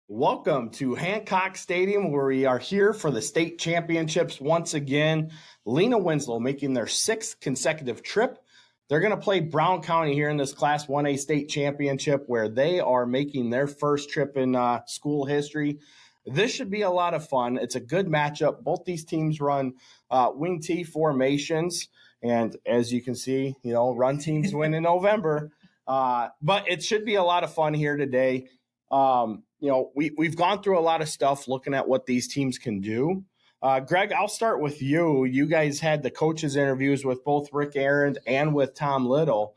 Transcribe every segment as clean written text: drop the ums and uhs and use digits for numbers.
Welcome to Hancock Stadium, where we are here for the state championships once again. Lena-Winslow making their sixth consecutive trip. They're going to play Brown County here in this Class 1A state championship, where they are making their first trip in school history. This should be a lot of fun. It's a good matchup. Both these teams run wing T formations, and as you can see, run teams win in November. But it should be a lot of fun here today. We've gone through a lot of stuff looking at what these teams can do. Greg, I'll start with you. You guys had the coaches interviews with both Rick Aaron and with Tom Little.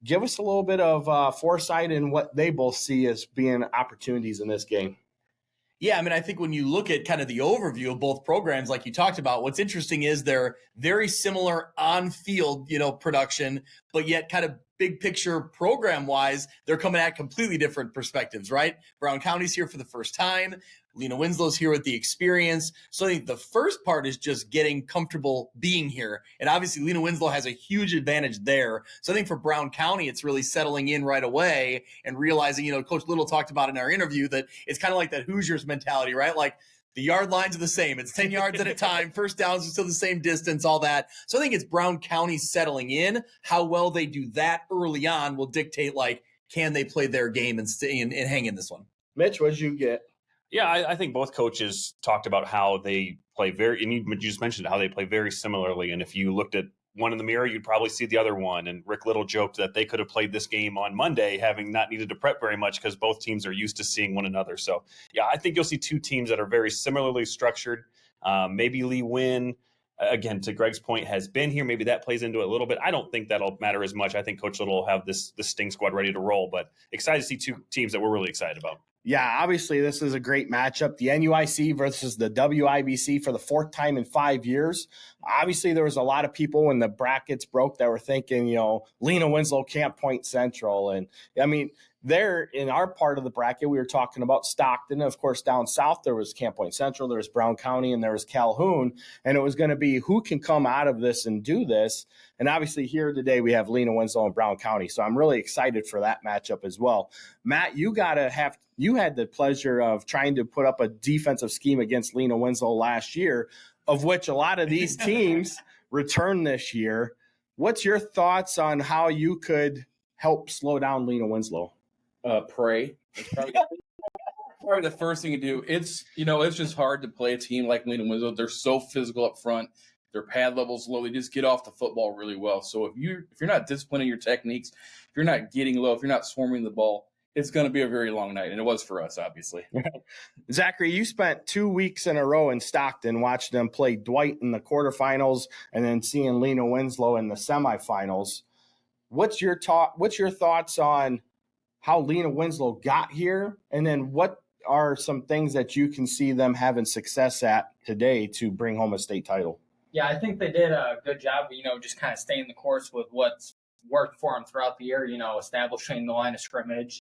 Give us a little bit of foresight in what they both see as being opportunities in this game. Yeah, I mean, I think when you look at kind of the overview of both programs, like you talked about, what's interesting is they're very similar on-field, production, but yet kind of big picture program-wise, they're coming at completely different perspectives, right? Brown County's here for the first time. Lena-Winslow's here with the experience. So I think the first part is just getting comfortable being here. And obviously Lena-Winslow has a huge advantage there. So I think for Brown County, it's really settling in right away and realizing, Coach Little talked about in our interview that it's kind of like that Hoosiers mentality, right? Like the yard lines are the same. It's 10 yards at a time. First downs are still the same distance, all that. So I think it's Brown County settling in. How well they do that early on will dictate, can they play their game and stay and hang in this one? Mitch, what did you get? Yeah, I think both coaches talked about how they play and you just mentioned how they play very similarly. And if you looked at one in the mirror, you'd probably see the other one. And Rick Little joked that they could have played this game on Monday, having not needed to prep very much because both teams are used to seeing one another. So, yeah, I think you'll see two teams that are very similarly structured. Maybe Lee Wynn, again, to Greg's point, has been here. Maybe that plays into it a little bit. I don't think that'll matter as much. I think Coach Little will have this Sting squad ready to roll. But excited to see two teams that we're really excited about. Yeah, obviously this is a great matchup. The NUIC versus the WIBC for the fourth time in 5 years. Obviously, there was a lot of people when the brackets broke that were thinking, Lena-Winslow can't Point Central. And I mean, there in our part of the bracket, we were talking about Stockton. Of course, down south, there was Camp Point Central, there was Brown County, and there was Calhoun. And it was going to be who can come out of this and do this. And obviously here today, we have Lena-Winslow and Brown County. So I'm really excited for that matchup as well. Matt, you had the pleasure of trying to put up a defensive scheme against Lena-Winslow last year, of which a lot of these teams return this year. What's your thoughts on how you could help slow down Lena-Winslow? Pray. It's probably the first thing to do. It's just hard to play a team like Lena-Winslow. They're so physical up front. Their pad level's low. They just get off the football really well. So if you're not disciplining your techniques, if you're not getting low, if you're not swarming the ball, it's going to be a very long night, and it was for us, obviously. Zachary, you spent 2 weeks in a row in Stockton watching them play Dwight in the quarterfinals and then seeing Lena-Winslow in the semifinals. What's your thoughts on how Lena-Winslow got here, and then what are some things that you can see them having success at today to bring home a state title? Yeah, I think they did a good job, just kind of staying the course with what's worked for them throughout the year, establishing the line of scrimmage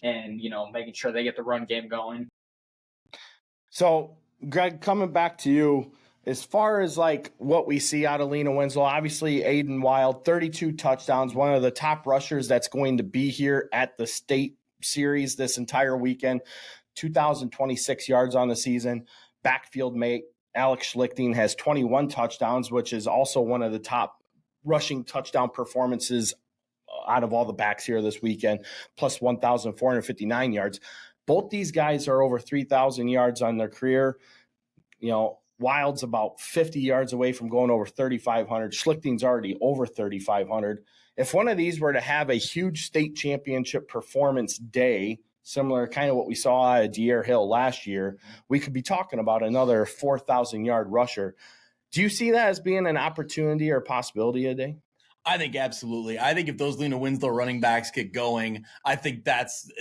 and, making sure they get the run game going. So, Greg, coming back to you, as far as what we see out of Lena-Winslow, obviously Aiden Wild, 32 touchdowns, one of the top rushers that's going to be here at the state series this entire weekend, 2,026 yards on the season. Backfield mate Alex Schlichting has 21 touchdowns, which is also one of the top rushing touchdown performances out of all the backs here this weekend, plus 1,459 yards. Both these guys are over 3,000 yards on their career. Wild's about 50 yards away from going over 3,500. Schlichting's already over 3,500. If one of these were to have a huge state championship performance day, similar kind of what we saw at Deere Hill last year, we could be talking about another 4,000-yard rusher. Do you see that as being an opportunity or possibility today? I think absolutely. I think if those Lena-Winslow running backs get going, I think that's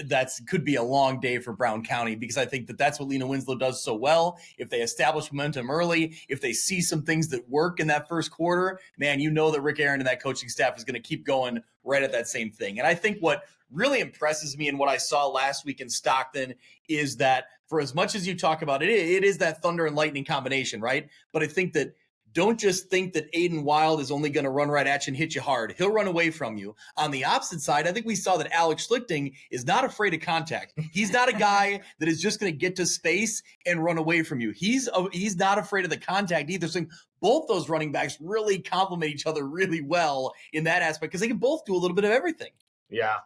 could be a long day for Brown County, because I think that's what Lena-Winslow does so well. If they establish momentum early, if they see some things that work in that first quarter, man, that Rick Aaron and that coaching staff is going to keep going right at that same thing. And I think what really impresses me in what I saw last week in Stockton is that for as much as you talk about it, it is that thunder and lightning combination, right? But I think that don't just think that Aiden Wild is only going to run right at you and hit you hard. He'll run away from you. On the opposite side, I think we saw that Alex Schlichting is not afraid of contact. He's not a guy that is just going to get to space and run away from you. He's not afraid of the contact either. So both those running backs really complement each other really well in that aspect because they can both do a little bit of everything. Yeah.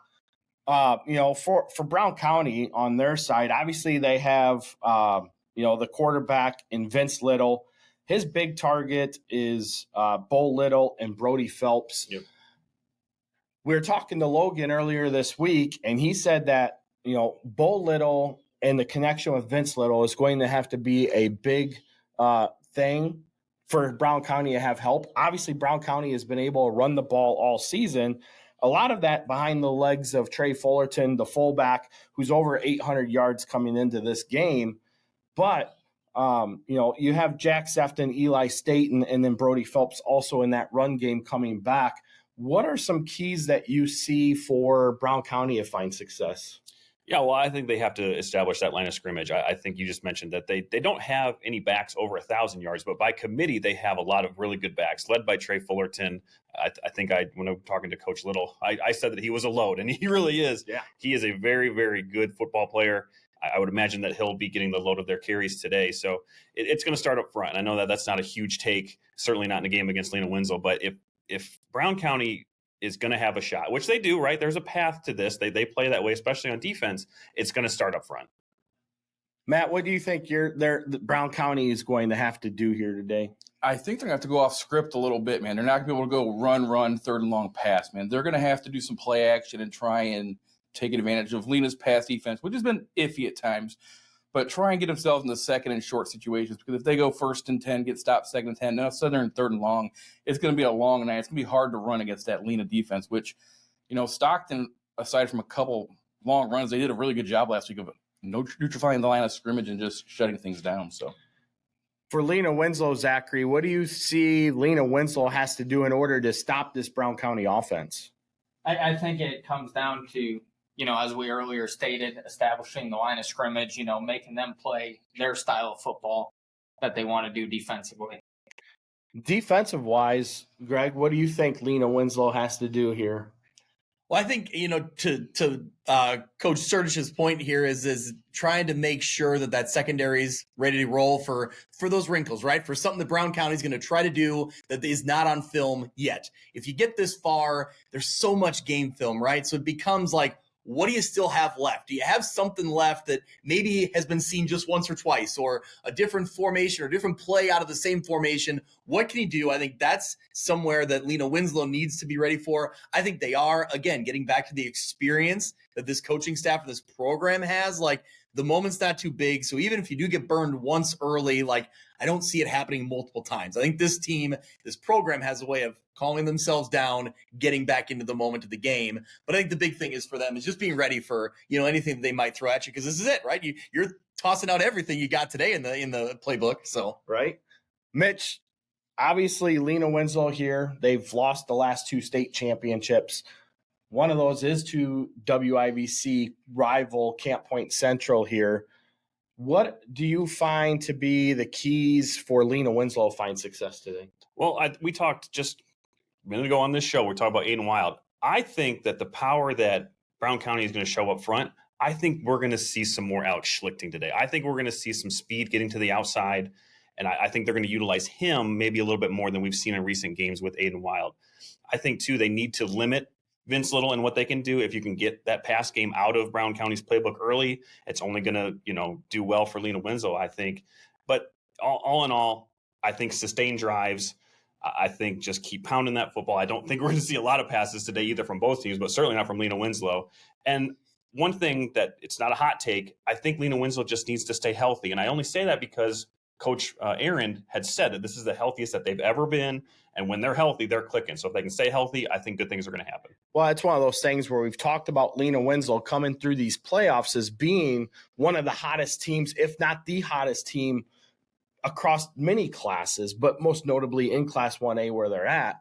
For Brown County on their side, obviously they have, the quarterback in Vince Little. His big target is Bo Little and Brody Phelps. Yep. We were talking to Logan earlier this week, and he said that, Bo Little and the connection with Vince Little is going to have to be a big thing for Brown County to have help. Obviously, Brown County has been able to run the ball all season. A lot of that behind the legs of Trey Fullerton, the fullback, who's over 800 yards coming into this game. But, you have Jack Sefton, Eli Staten, and then Brody Phelps also in that run game coming back. What are some keys that you see for Brown County to find success? Yeah, well, I think they have to establish that line of scrimmage. I think you just mentioned that they don't have any backs over 1,000 yards, but by committee, they have a lot of really good backs, led by Trey Fullerton. I think when I'm talking to Coach Little, I said that he was a load, and he really is. Yeah. He is a very, very good football player. I would imagine that he'll be getting the load of their carries today. So it's going to start up front. I know that that's not a huge take, certainly not in a game against Lena-Winslow, but if Brown County is going to have a shot, which they do, right? There's a path to this. They play that way, especially on defense. It's going to start up front. Matt, what do you think Brown County is going to have to do here today? I think they're going to have to go off script a little bit, man. They're not going to be able to go run, third and long pass, man. They're going to have to do some play action and try and take advantage of Lena's pass defense, which has been iffy at times, but try and get themselves in the second and short situations, because if they go 1st and 10, get stopped 2nd and 10, now they're in 3rd and long, it's going to be a long night. It's going to be hard to run against that Lena defense, which, Stockton, aside from a couple long runs, they did a really good job last week of neutrifying the line of scrimmage and just shutting things down. So for Lena-Winslow, Zachary, what do you see Lena-Winslow has to do in order to stop this Brown County offense? I think it comes down to, as we earlier stated, establishing the line of scrimmage, making them play their style of football that they want to do defensively. Defensive-wise, Greg, what do you think Lena-Winslow has to do here? Well, I think, to Coach Sertich's point here is trying to make sure that secondary is ready to roll for those wrinkles, right? For something that Brown County is going to try to do that is not on film yet. If you get this far, there's so much game film, right? So it becomes like, what do you still have left? Do you have something left that maybe has been seen just once or twice, or a different formation or different play out of the same formation? What can he do? I think that's somewhere that Lena-Winslow needs to be ready for. I think they are, again, getting back to the experience that this coaching staff and this program has. Like, the moment's not too big. So even if you do get burned once early, I don't see it happening multiple times. I think this team, this program has a way of calming themselves down, getting back into the moment of the game. But I think the big thing is for them is just being ready for, anything that they might throw at you, because this is it, right? You're tossing out everything you got today in the playbook. So right. Mitch, obviously Lena-Winslow here, they've lost the last 2 state championships. One of those is to WIVC rival Camp Point Central here. What do you find to be the keys for Lena-Winslow to find success today? Well, we talked just a minute ago on this show, we're talking about Aiden Wild. I think that the power that Brown County is going to show up front, I think we're going to see some more Alex Schlichting today. I think we're going to see some speed getting to the outside, and I think they're going to utilize him maybe a little bit more than we've seen in recent games with Aiden Wild. I think, too, they need to limit Vince Little and what they can do. If you can get that pass game out of Brown County's playbook early, it's only going to, do well for Lena-Winslow, I think. But all in all, I think sustained drives. I think just keep pounding that football. I don't think we're going to see a lot of passes today either from both teams, but certainly not from Lena-Winslow. And one thing that it's not a hot take, I think Lena-Winslow just needs to stay healthy. And I only say that because Coach Aaron had said that this is the healthiest that they've ever been. And when they're healthy, they're clicking. So if they can stay healthy, I think good things are going to happen. Well, it's one of those things where we've talked about Lena-Winslow coming through these playoffs as being one of the hottest teams, if not the hottest team across many classes, but most notably in Class 1A where they're at,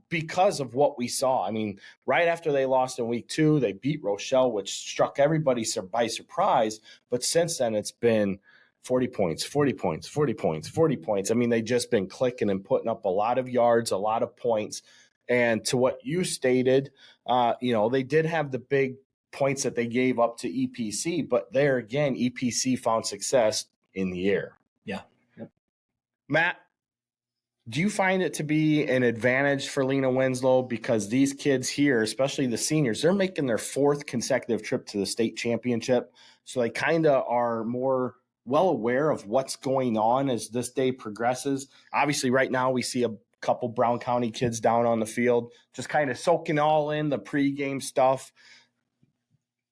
because of what we saw. I mean, right after they lost in week 2, they beat Rochelle, which struck everybody by surprise. But since then, it's been 40 points, 40 points, 40 points, 40 points. I mean, they've just been clicking and putting up a lot of yards, a lot of points. And to what you stated, they did have the big points that they gave up to EPC, but there again, EPC found success in the air. Yeah. Yep. Matt, do you find it to be an advantage for Lena-Winslow because these kids here, especially the seniors, they're making their 4th consecutive trip to the state championship. So they kind of are more well aware of what's going on as this day progresses. Obviously, right now we see a couple Brown County kids down on the field, just kind of soaking all in the pregame stuff.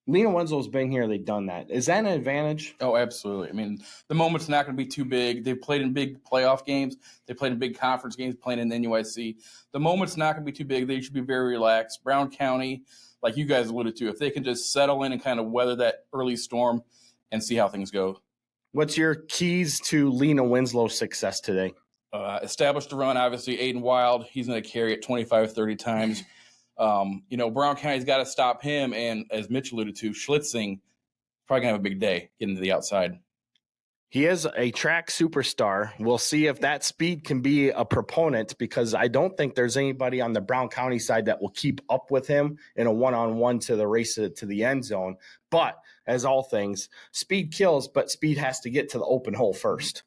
Lena-Winslow's been here. They've done that. Is that an advantage? Oh, absolutely. I mean, the moment's not going to be too big. They've played in big playoff games. They played in big conference games, playing in the NUIC. The moment's not going to be too big. They should be very relaxed. Brown County, like you guys alluded to, if they can just settle in and kind of weather that early storm and see how things go. What's your keys to Lena-Winslow's success today? Establish the run, obviously. Aiden Wild, he's going to carry it 25, 30 times. Brown County's got to stop him. And as Mitch alluded to, Schlitzing probably going to have a big day getting to the outside. He is a track superstar. We'll see if that speed can be a proponent because I don't think there's anybody on the Brown County side that will keep up with him in a one-on-one to the race to the end zone. But as all things, speed kills, but speed has to get to the open hole first.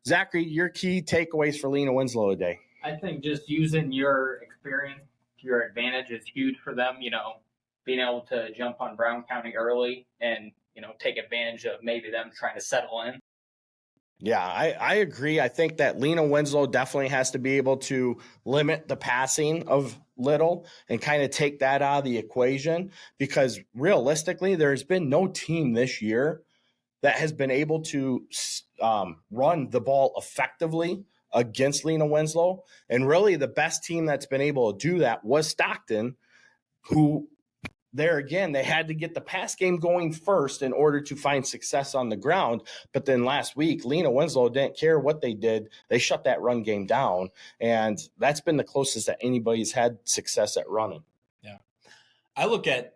Zachary, your key takeaways for Lena-Winslow today? I think just using your experience to your advantage is huge for them. Being able to jump on Brown County early and take advantage of maybe them trying to settle in. Yeah, I agree. I think that Lena-Winslow definitely has to be able to limit the passing of Little and kind of take that out of the equation because realistically, there's been no team this year that has been able to run the ball effectively against Lena-Winslow. And really the best team that's been able to do that was Stockton, who there again, they had to get the pass game going first in order to find success on the ground. But then last week, Lena-Winslow didn't care what they did. They shut that run game down. And that's been the closest that anybody's had success at running. Yeah. I look at,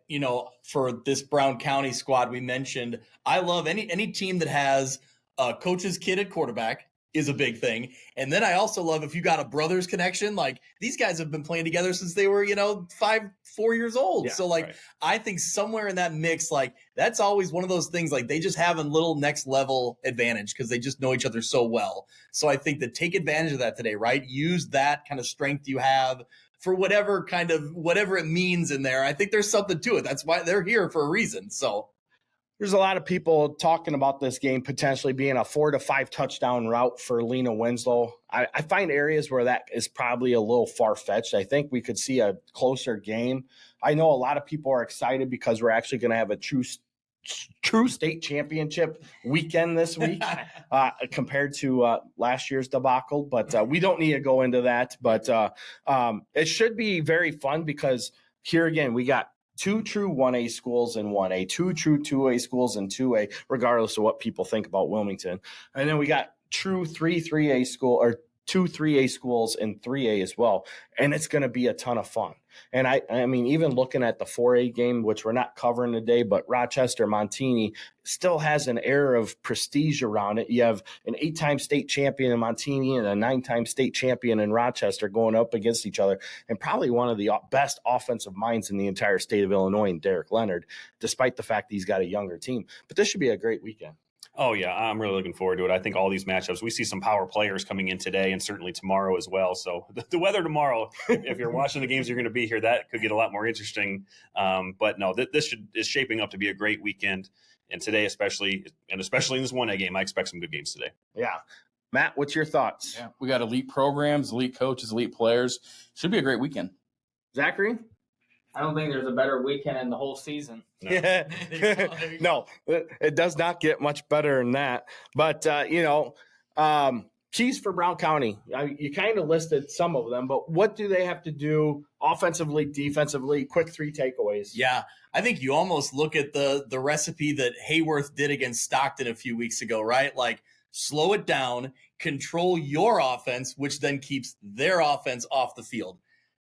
for this Brown County squad we mentioned, I love any team that has a coach's kid at quarterback is a big thing. And then I also love if you got a brothers connection, like these guys have been playing together since they were, 4 years old. Yeah, so right. I think somewhere in that mix, that's always one of those things, they just have a little next level advantage because they just know each other so well. So I think that take advantage of that today, right? Use that kind of strength you have for whatever it means in there. I think there's something to it. That's why they're here for a reason. So there's a lot of people talking about this game potentially being a 4 to 5 touchdown route for Lena-Winslow. I find areas where that is probably a little far-fetched. I think we could see a closer game. I know a lot of people are excited because we're actually going to have a true state championship weekend this week compared to last year's debacle. But we don't need to go into that. But it should be very fun because here again, we got 2 true 1A schools in 1A, 2 true 2A schools in 2A, regardless of what people think about Wilmington. And then we got true 3A school or 2 3A schools in 3A as well. And it's going to be a ton of fun. And I mean, even looking at the 4A game, which we're not covering today, but Rochester Montini still has an air of prestige around it. You have an 8-time state champion in Montini and a 9-time state champion in Rochester going up against each other, and probably one of the best offensive minds in the entire state of Illinois, in Derek Leonard, despite the fact that he's got a younger team. But this should be a great weekend. Oh, yeah, I'm really looking forward to it. I think all these matchups, we see some power players coming in today and certainly tomorrow as well. So the weather tomorrow, if you're watching the games, you're going to be here. That could get a lot more interesting. But no, this is shaping up to be a great weekend. And today especially in this 1A game, I expect some good games today. Yeah. Matt, what's your thoughts? Yeah, we got elite programs, elite coaches, elite players. Should be a great weekend. Zachary? I don't think there's a better weekend in the whole season. No, no, it does not get much better than that. But, keys for Brown County. You kind of listed some of them, but what do they have to do offensively, defensively? Quick 3 takeaways. Yeah, I think you almost look at the recipe that Hayworth did against Stockton a few weeks ago, right? Slow it down, control your offense, which then keeps their offense off the field.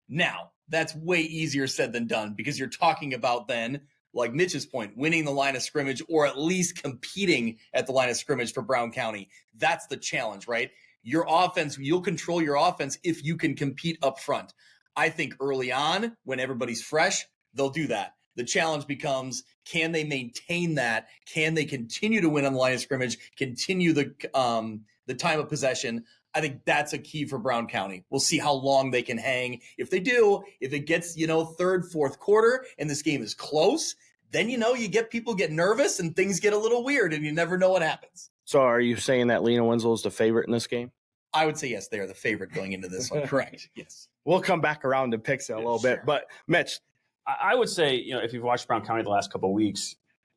Now, that's way easier said than done because you're talking about then like Mitch's point, winning the line of scrimmage or at least competing at the line of scrimmage for Brown County. That's the challenge, right? Your offense, you'll control your offense if you can compete up front. I think early on, when everybody's fresh, they'll do that. The challenge becomes, can they maintain that? Can they continue to win on the line of scrimmage, continue the time of possession? I think that's a key for Brown County. We'll see how long they can hang. If they do, if it gets, third, fourth quarter and this game is close, then, you get people get nervous and things get a little weird and you never know what happens. So are you saying that Lena-Winslow is the favorite in this game? I would say yes, they are the favorite going into this one. Correct. Yes. We'll come back around to picks it a little bit. But Mitch, I would say, if you've watched Brown County the last couple of weeks,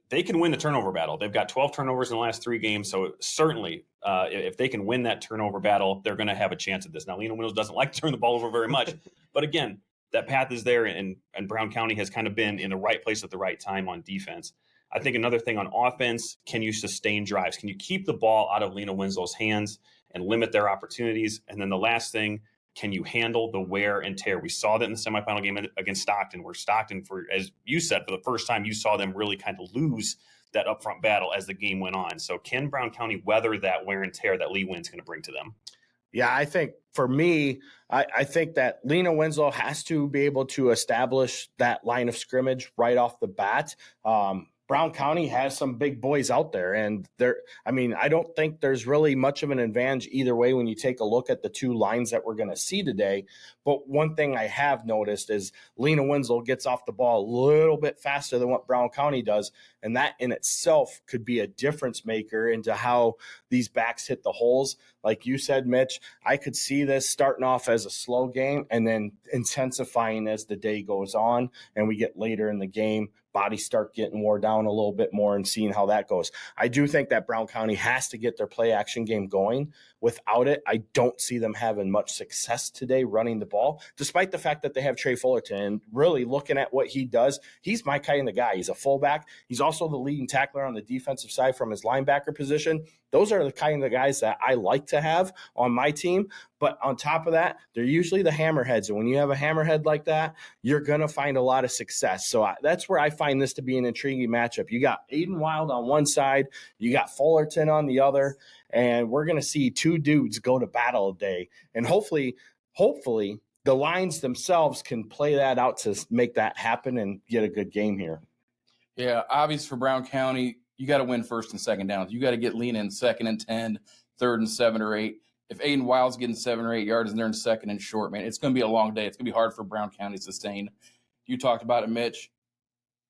they can win the turnover battle. They've got 12 turnovers in the last 3 games. So certainly, if they can win that turnover battle, they're going to have a chance at this. Now, Lena-Winslow doesn't like to turn the ball over very much. But again, that path is there, and Brown County has kind of been in the right place at the right time on defense. I think another thing on offense, can you sustain drives? Can you keep the ball out of Lena-Winslow's hands and limit their opportunities? And then the last thing, can you handle the wear and tear? We saw that in the semifinal game against Stockton, where Stockton, as you said, for the first time, you saw them really kind of lose that upfront battle as the game went on. So can Brown County weather that wear and tear that Lee Wynn's going to bring to them? Yeah, I think for me, I think that Lena-Winslow has to be able to establish that line of scrimmage right off the bat. Brown County has some big boys out there, and I don't think there's really much of an advantage either way when you take a look at the 2 lines that we're going to see today. But one thing I have noticed is Lena-Winslow gets off the ball a little bit faster than what Brown County does, and that in itself could be a difference maker into how these backs hit the holes. Like you said, Mitch, I could see this starting off as a slow game and then intensifying as the day goes on and we get later in the game. Bodies start getting wore down a little bit more and seeing how that goes. I do think that Brown County has to get their play action game going. Without it, I don't see them having much success today running the ball, despite the fact that they have Trey Fullerton. And really looking at what he does, he's my kind of guy. He's a fullback. He's also the leading tackler on the defensive side from his linebacker position. Those are the kind of guys that I like to have on my team. But on top of that, they're usually the hammerheads. And when you have a hammerhead like that, you're going to find a lot of success. So that's where I find this to be an intriguing matchup. You got Aiden Wild on one side, you got Fullerton on the other, and we're going to see 2 dudes go to battle today. And hopefully the lines themselves can play that out to make that happen and get a good game here. Yeah, obvious for Brown County, you got to win first and second downs. You got to get Lena in 2nd and 10, 3rd and 7 or 8. If Aiden Wild's getting 7 or 8 yards and they're in 2nd and short, man, it's going to be a long day. It's going to be hard for Brown County to sustain. You talked about it, Mitch.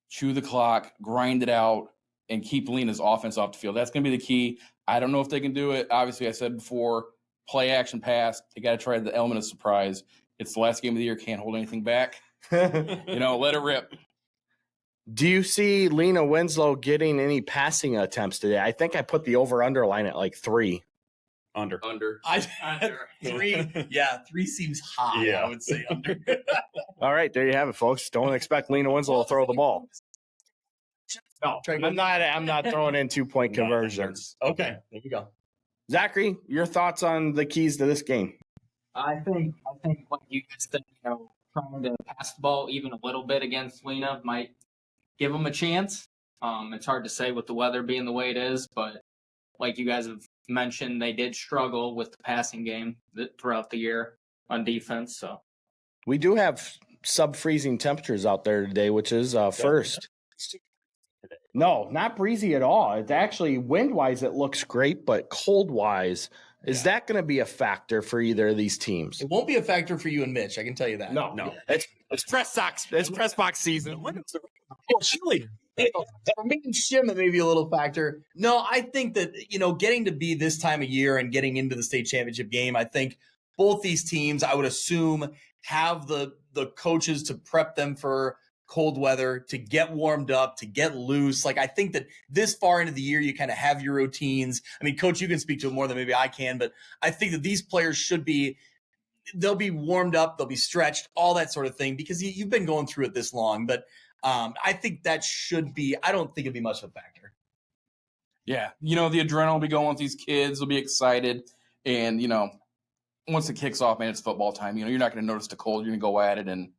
Chew the clock, grind it out, and keep Lena's offense off the field. That's going to be the key. I don't know if they can do it. Obviously, I said before, play action pass. They got to try the element of surprise. It's the last game of the year. Can't hold anything back. Let it rip. Do you see Lena-Winslow getting any passing attempts today? I think I put the over-under line at like 3. Under. Under. Under. 3. Yeah, 3 seems high. Yeah. I would say under. All right, there you have it, folks. Don't expect Lena-Winslow to throw the ball. No, I'm not throwing in 2-point conversions. Okay, there you go. Zachary, your thoughts on the keys to this game? I think what you guys think, trying to pass the ball even a little bit against Lena might give them a chance. It's hard to say with the weather being the way it is, but like you guys have mentioned, they did struggle with the passing game throughout the year on defense. So we do have sub-freezing temperatures out there today, which is first. No, not breezy at all. It's actually wind-wise, it looks great, but cold-wise, is that going to be a factor for either of these teams? It won't be a factor for you and Mitch. I can tell you that. No. It's press box. It's press box season. Oh, chilly. For me and Shim, it may be a little factor. No, I think that, getting to be this time of year and getting into the state championship game, I think both these teams, I would assume, have the coaches to prep them for cold weather, to get warmed up, to get loose. Like, I think that this far into the year, you kind of have your routines. I mean, Coach, you can speak to it more than maybe I can, but I think that these players they'll be warmed up, they'll be stretched, all that sort of thing, because you've been going through it this long. But I think that I don't think it'd be much of a factor. Yeah. The adrenaline will be going with these kids. They'll be excited. And, once it kicks off, man, it's football time. You're not going to notice the cold. You're going to go at it. And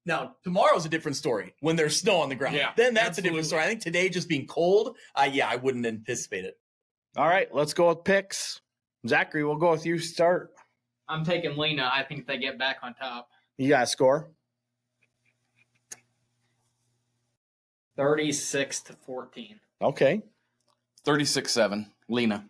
Now, tomorrow's a different story when there's snow on the ground. Yeah, Then that's a absolutely. different story. I think today just being cold, I wouldn't anticipate it. All right, let's go with picks. Zachary, we'll go with you. Start. I'm taking Lena. I think they get back on top. You got a score? 36-14. Okay. 36-7, Lena.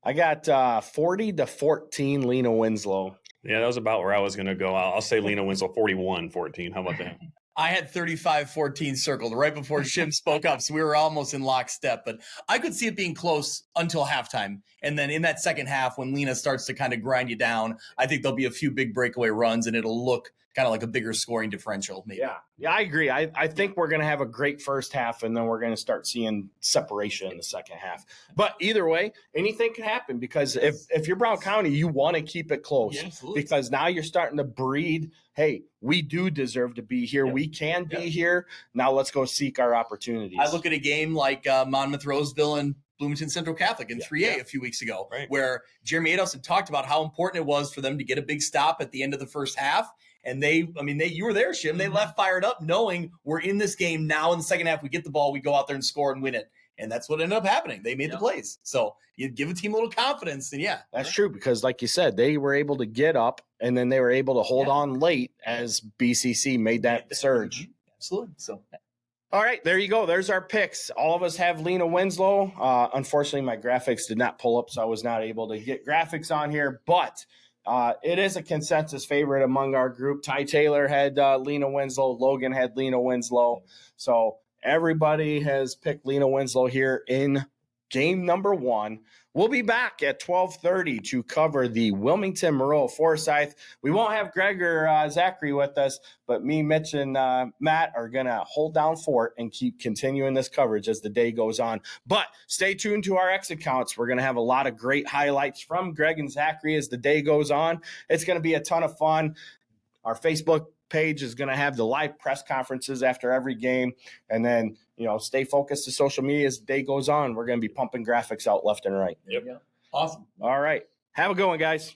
I got 40-14 Lena-Winslow. Yeah, that was about where I was going to go. I'll say Lena-Winslow 41-14. How about that? I had 35-14 circled right before Jim spoke up, so we were almost in lockstep. But I could see it being close until halftime. And then in that second half, when Lena starts to kind of grind you down, I think there'll be a few big breakaway runs, and it'll look kind of like a bigger scoring differential, maybe. Yeah, I agree. I think we're going to have a great first half, and then we're going to start seeing separation in the second half. But either way, anything can happen because if you're Brown County, you want to keep it close. Yeah, absolutely. Because now you're starting to breed, hey, we do deserve to be here. Yep. We can be here. Now let's go seek our opportunities. I look at a game like Monmouth Roseville and Bloomington Central Catholic in 3A a few weeks ago, Right. where Jeremy Ados had talked about how important it was for them to get a big stop at the end of the first half. And you were there, Shim. They left fired up knowing we're in this game now. In the second half, we get the ball, we go out there and score and win it. And that's what ended up happening. They made the plays. So you give a team a little confidence, and That's true because, like you said, they were able to get up and then they were able to hold on late as BCC made that surge. Absolutely. So, all right, there you go. There's our picks. All of us have Lena-Winslow. Unfortunately, my graphics did not pull up, so I was not able to get graphics on here. But it is a consensus favorite among our group. Ty Taylor had Lena-Winslow. Logan had Lena-Winslow. So everybody has picked Lena-Winslow here in game number 1. We'll be back at 12:30 to cover the Wilmington Moreau Forsyth. We won't have Greg or Zachary with us, but me, Mitch, and Matt are going to hold down fort and keep continuing this coverage as the day goes on. But stay tuned to our X accounts. We're going to have a lot of great highlights from Greg and Zachary as the day goes on. It's going to be a ton of fun. Our Facebook page is going to have the live press conferences after every game. And then, stay focused to social media as the day goes on. We're going to be pumping graphics out left and right. Yep. awesome. All right. Have a good one, guys.